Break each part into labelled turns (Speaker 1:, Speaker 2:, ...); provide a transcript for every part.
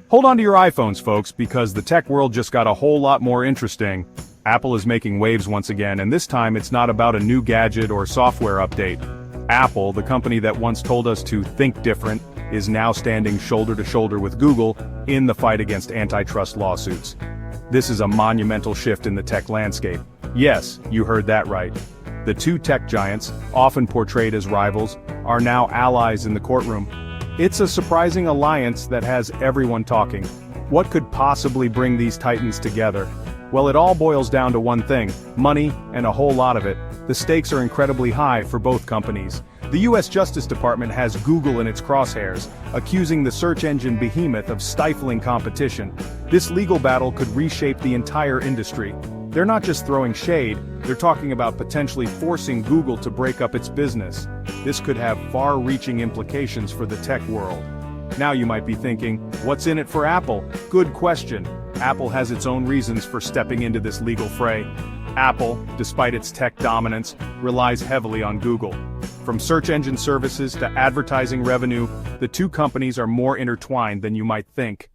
Speaker 1: Hold on to your iPhones, folks, because the tech world just got a whole lot more interesting. Apple is making waves once again, and this time it's not about a new gadget or software update. Apple, the company that once told us to think different, is now standing shoulder to shoulder with Google in the fight against antitrust lawsuits. This is a monumental shift in the tech landscape. Yes, you heard that right. The two tech giants, often portrayed as rivals, are now allies in the courtroom. It's a surprising alliance that has everyone talking. What could possibly bring these titans together? Well, it all boils down to one thing: money, and a whole lot of it. The stakes are incredibly high for both companies. The US Justice Department has Google in its crosshairs, accusing the search engine behemoth of stifling competition. This legal battle could reshape the entire industry. They're not just throwing shade, they're talking about potentially forcing Google to break up its business. This could have far-reaching implications for the tech world. Now you might be thinking, what's in it for Apple? Good question. Apple has its own reasons for stepping into this legal fray. Apple, despite its tech dominance, relies heavily on Google. From search engine services to advertising revenue, the two companies are more intertwined than you might think.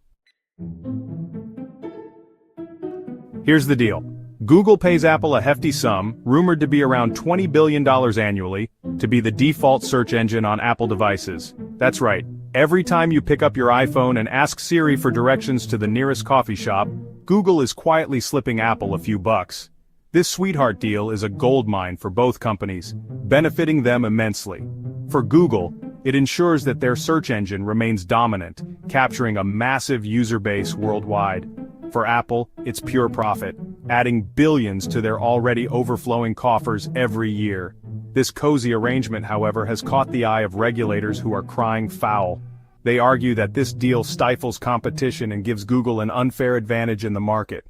Speaker 1: Here's the deal. Google pays Apple a hefty sum, rumored to be around $20 billion annually, to be the default search engine on Apple devices. That's right. Every time you pick up your iPhone and ask Siri for directions to the nearest coffee shop, Google is quietly slipping Apple a few bucks. This sweetheart deal is a goldmine for both companies, benefiting them immensely. For Google, it ensures that their search engine remains dominant, capturing a massive user base worldwide. For Apple, it's pure profit, adding billions to their already overflowing coffers every year. This cozy arrangement, however, has caught the eye of regulators who are crying foul. They argue that this deal stifles competition and gives Google an unfair advantage in the market.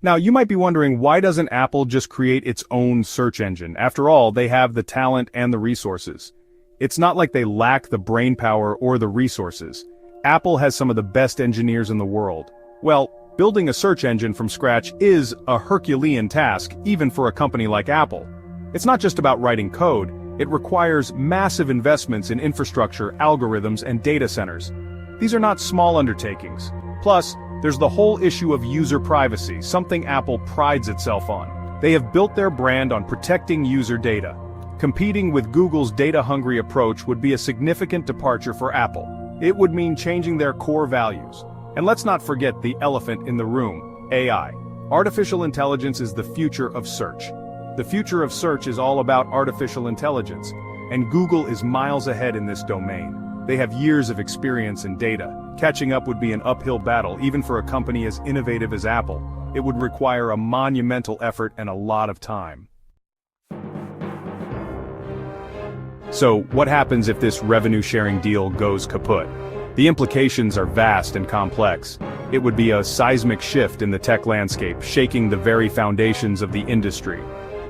Speaker 1: Now, you might be wondering, why doesn't Apple just create its own search engine? After all, they have the talent and the resources. It's not like they lack the brainpower or the resources. Apple has some of the best engineers in the world. Well, building a search engine from scratch is a Herculean task, even for a company like Apple. It's not just about writing code, it requires massive investments in infrastructure, algorithms, and data centers. These are not small undertakings. Plus, there's the whole issue of user privacy, something Apple prides itself on. They have built their brand on protecting user data. Competing with Google's data-hungry approach would be a significant departure for Apple. It would mean changing their core values. And let's not forget the elephant in the room: AI. Artificial intelligence is the future of search. The future of search is all about artificial intelligence, and Google is miles ahead in this domain. They have years of experience and data. Catching up would be an uphill battle, even for a company as innovative as Apple. It would require a monumental effort and a lot of time. So, what happens if this revenue-sharing deal goes kaput? The implications are vast and complex. It would be a seismic shift in the tech landscape, shaking the very foundations of the industry.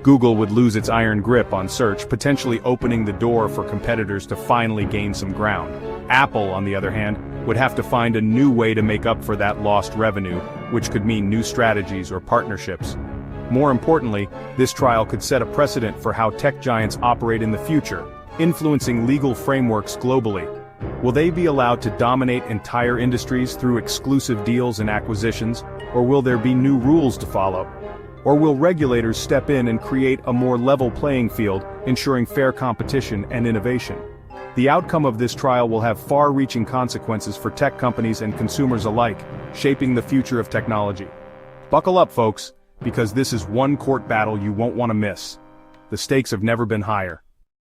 Speaker 1: Google would lose its iron grip on search, potentially opening the door for competitors to finally gain some ground. Apple, on the other hand, would have to find a new way to make up for that lost revenue, which could mean new strategies or partnerships. More importantly, this trial could set a precedent for how tech giants operate in the future, influencing legal frameworks globally. Will they be allowed to dominate entire industries through exclusive deals and acquisitions, or will there be new rules to follow? Or will regulators step in and create a more level playing field, ensuring fair competition and innovation? The outcome of this trial will have far-reaching consequences for tech companies and consumers alike, shaping the future of technology. Buckle up, folks, because this is one court battle you won't want to miss. The stakes have never been higher.